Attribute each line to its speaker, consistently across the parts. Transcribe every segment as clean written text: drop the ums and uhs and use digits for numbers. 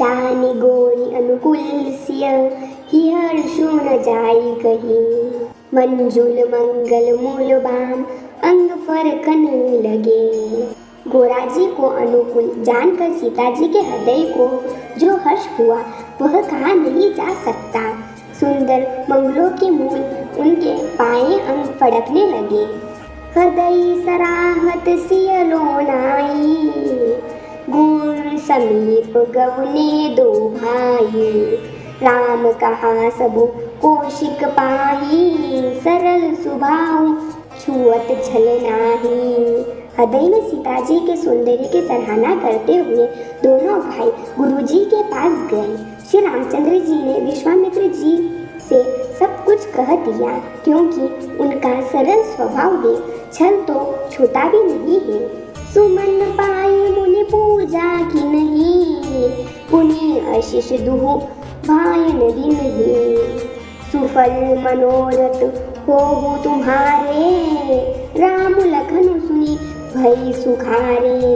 Speaker 1: जानी गोरी अनुकूल सिय हिहर शो न जाई कही। मंजुल मंगल मूल बाम अंग फरकन लगे। गोरा जी को अनुकूल जानकर सीता जी के हृदय को जो हर्ष हुआ वह कहा नहीं जा सकता। सुंदर मंगलों के मूल उनके पाए अंग फड़कने लगे। हृदय सराहत सियलो नाई गुर समीप गवने दो भाई। राम कहा सबु कौशिक पाही सरल स्वभाव छुअत छल नाही। हृदय में सीता जी के सौंदर्य की सराहना करते हुए दोनों भाई गुरु जी के पास गए। श्री रामचंद्र जी ने विश्वामित्र जी से सब कुछ कह दिया क्योंकि उनका सरल स्वभाव है, छल तो छूता भी नहीं है। सुमन पाई मुनि पूजा की नहीं पुण्य आशीष दुहु भायन दिन ही। सुफल मनोरथ होहु तुम्हारे राम लखन सुनी भई सुखारे।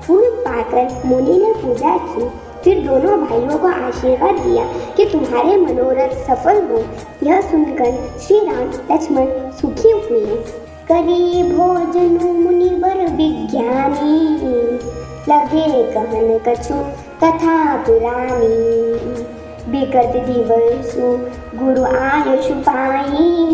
Speaker 1: फूल पाकर मुनि ने पूजा की, फिर दोनों भाइयों को आशीर्वाद दिया कि तुम्हारे मनोरथ सफल हो। यह सुनकर श्री राम लक्ष्मण सुखी हुए। करी भोजन मुनिवर विज्ञानी लगे कहन कछु कथा पुरानी। बिगत दिवसु गुरु आयुष पाई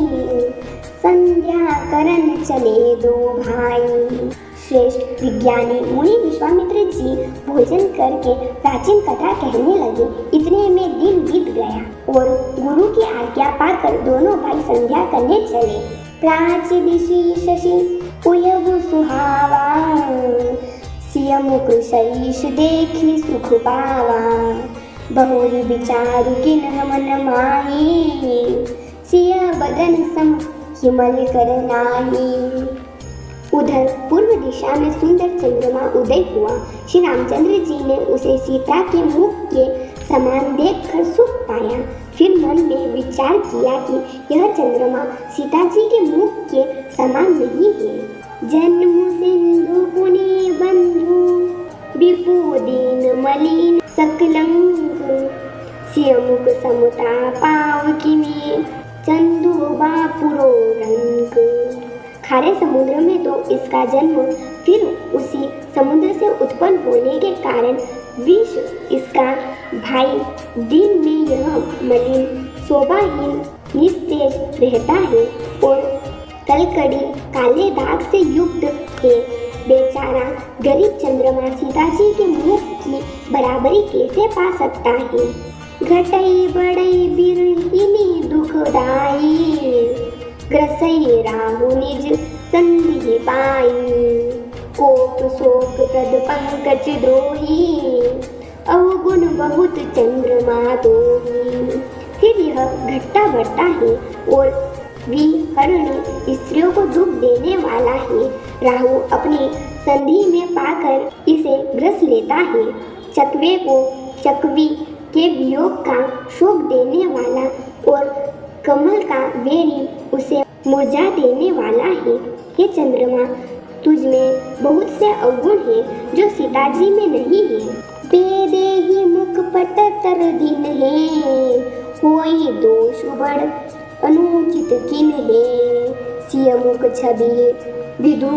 Speaker 1: संध्या करन चले दो भाई। श्रेष्ठ विज्ञानी मुनि विश्वामित्र जी भोजन करके प्राचीन कथा कहने लगे। इतने में दिन बीत गया और गुरु की आज्ञा पाकर दोनों भाई संध्या करने चले। प्राची दिशि शशि उयहु सुहावा सिय मुख सरीश देखी सुख पावा। बहुरी विचारु किन्ह मन माही सिय बदन सम हिमल कर नाही। उधर पूर्व दिशा में सुंदर चंद्रमा उदय हुआ। श्री रामचंद्र जी ने उसे सीता के मुख के समान देखकर सुख पाया। फिर मन में विचार किया कि यह चंद्रमा सीता जी के मुख के समान नहीं है। जन्म सिंधु पुनि बंधु विपु दीन मलिन सकलंक सिय मुख समता पाव किमी चंदु बापुरो रंग। खारे समुद्र में तो इसका जन्म, फिर उसी समुद्र से उत्पन्न होने के कारण विष इसका भाई, दिन में यह मलिन शोभाहीन निस्तेज रहता है और कलकड़ी काले दाग से युक्त है। बेचारा गरीब चंद्रमा सीता जी के मुख की बराबरी कैसे पा सकता है। घटई बड़ई बिरहिनी दुखदाई ग्रसई राहु निज संधि पाई। कोप शोक प्रद पंकज द्रोही अवगुण बहुत चंद्रमा दोही। फिर यह घटता बढ़ता है और विहरणी स्त्रियों को दुख देने वाला है। राहु अपनी संधि में पाकर इसे ग्रस लेता है। चकवे को चकवी के वियोग का शोक देने वाला और कमल का वेरी उसे मुरझा देने वाला है। हे चंद्रमा, तुझ में बहुत से अवगुण हैं जो सीता जी में नहीं है। बेदेही मुख पट तर दिन है कोई दोष बड़ अनुचित किन है। सिय मुख छवि विदु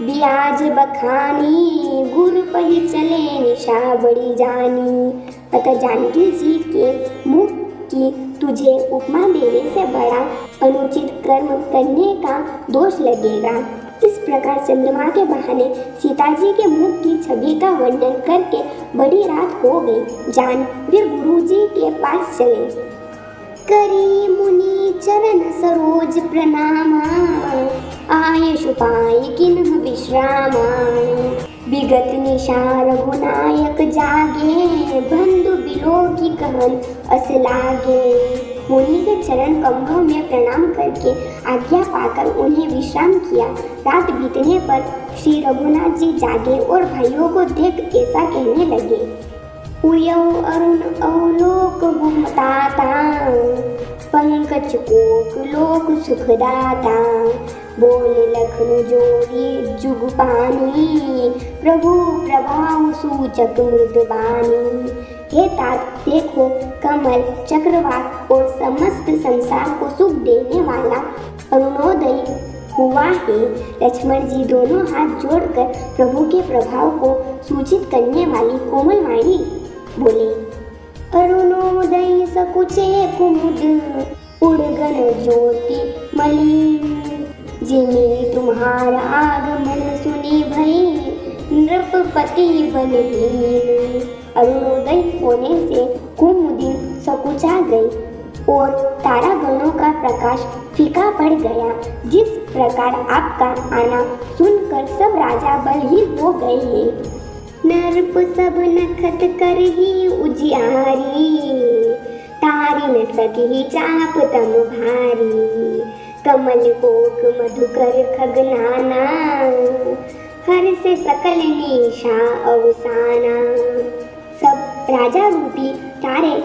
Speaker 1: ब्याज बखानी गुर पही चले निशा बड़ी जानी। अतः जानकी जी के मुख की तुझे उपमा देने से बड़ा अनुचित कर्म करने का दोष लगेगा। इस प्रकार चंद्रमा के बहाने सीता जी के मुख की छवि का वर्णन करके बड़ी रात हो गई। जान वे गुरु जी के पास चले। करी मुनि चरण सरोज प्रणामा आयुष पाई किन्ह विश्रामा। विगत निशा रघुनायक जागे बंधु बिलो की कहन अस लागे। मुनि के चरण कमलों में प्रणाम करके आज्ञा पाकर उन्हें विश्राम किया। रात बीतने पर श्री रघुनाथ जी जागे और भाइयों को देख ऐसा कहने लगे। उयौ अरुण अवलोक घुमताता पंकज कोक लोक सुखदाता। बोले लखन जोड़ी जुग पानी प्रभु प्रभाव सूचक मृदबानी। हे तात, देखो कमल, चक्रवात और समस्त संसार को सुख देने वाला अरुणोदय हुआ है। लक्ष्मण जी दोनों हाथ जोड़कर प्रभु के प्रभाव को सूचित करने वाली कोमल वाणी बोले। अरुणोदय सकुचे कुमुद उड़गन ज्योति मलिन, जिन्हें तुम्हारा आगमन सुनी भई नृपपति बन लीन। अरुणोदय होने से कुमुदिन सकुचा गई और तारागणों का प्रकाश फीका पड़ गया। जिस प्रकार आपका आना सुनकर सब राजा बलहीन हो गए हैं। नृप सब नखत कर ही उजियारी, तारी न सकी चाप तम भारी। कमल कोक मधुकर खगनाना, हर से सकल निशा अवसाना। सब राजा रूपी तारे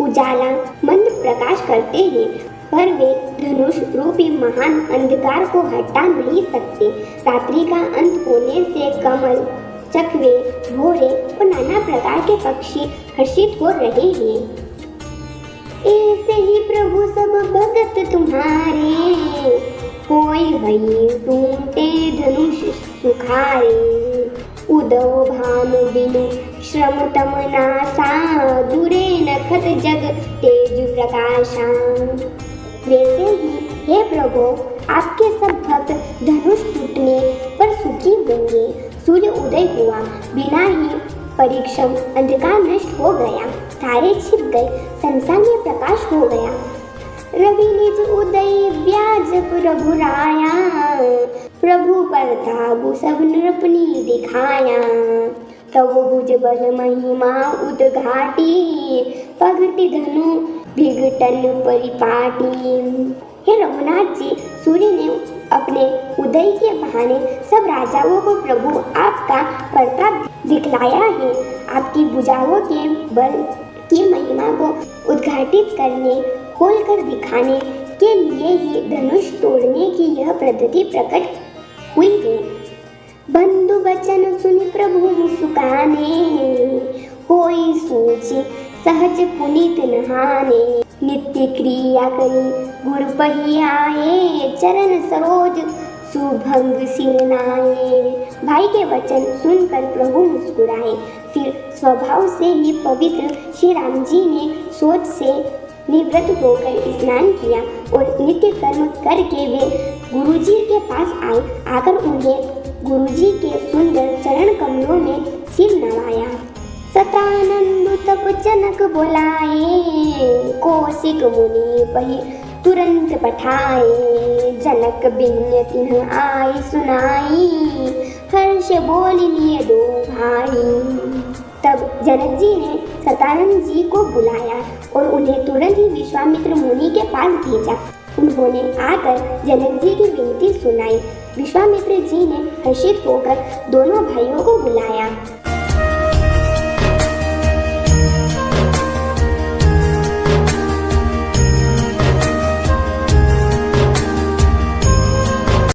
Speaker 1: उजाला मंद प्रकाश करते हैं, पर वे धनुष रूपी महान अंधकार को हटा नहीं सकते। रात्रि का अंत होने से कमल, चकवे, भोरे और नाना प्रकार के पक्षी हर्षित हो रहे हैं। ऐसे ही प्रभु सब भगत तुम्हारे, कोई भई टूटे धनुष सुखारे। उदो भानु बिनु श्रम तम नासा, दूरे नखत जग तेज प्रकाशा। वैसे ही हे प्रभु, आपके सब भक्त धनुष टूटने पर सुखी होंगे। सूर्य उदय हुआ, बिना ही परिश्रम अंधकार नष्ट हो गया, तारे छिप गए, संसार में प्रकाश हो गया। रवि निज उदय व्याज प्रभु राया, प्रभु पर ताबू सब नृपनि दिखाया। तब भुज बल महिमा उद्घाटी, पगटि धनु विघटन परिपाटी। हे रघुनाथ जी, सूर्य ने अपने उदय के बहाने सब राजाओं को प्रभु आपका प्रताप दिखलाया है। आपकी भुजाओं के बल की महिमा को उद्घाटित करने, खोलकर दिखाने के लिए ही धनुष तोड़ने की यह पद्धति प्रकट हुई है। बंधु वचन सुनि प्रभु मुस्काने, होई सोची सहज पुनीत नहाने। नित्य क्रिया करी गुरु पही आए, चरण सरोज सुभंग सिर नाये। भाई के वचन सुनकर प्रभु मुस्कुराए। फिर स्वभाव से ही पवित्र श्री राम जी ने सोच से निवृत्त होकर स्नान किया और नित्य कर्म करके वे गुरुजी के पास आए। आकर उन्हें गुरुजी के सुंदर चरण कमलों में सिर नवाया। सतानंद तप जनक बोलाए, कौशिक मुनि पही तुरंत पठाए। जनक बिन्य तिन्ह आई सुनाई, हर्ष बोल लिए दो भाई। तब जनक जी ने सतानंद जी को बुलाया और उन्हें तुरंत ही विश्वामित्र मुनि के पास भेजा। उन्होंने आकर जनक जी की विनती सुनाई। विश्वामित्र जी ने हर्षित होकर दोनों भाइयों को बुलाया।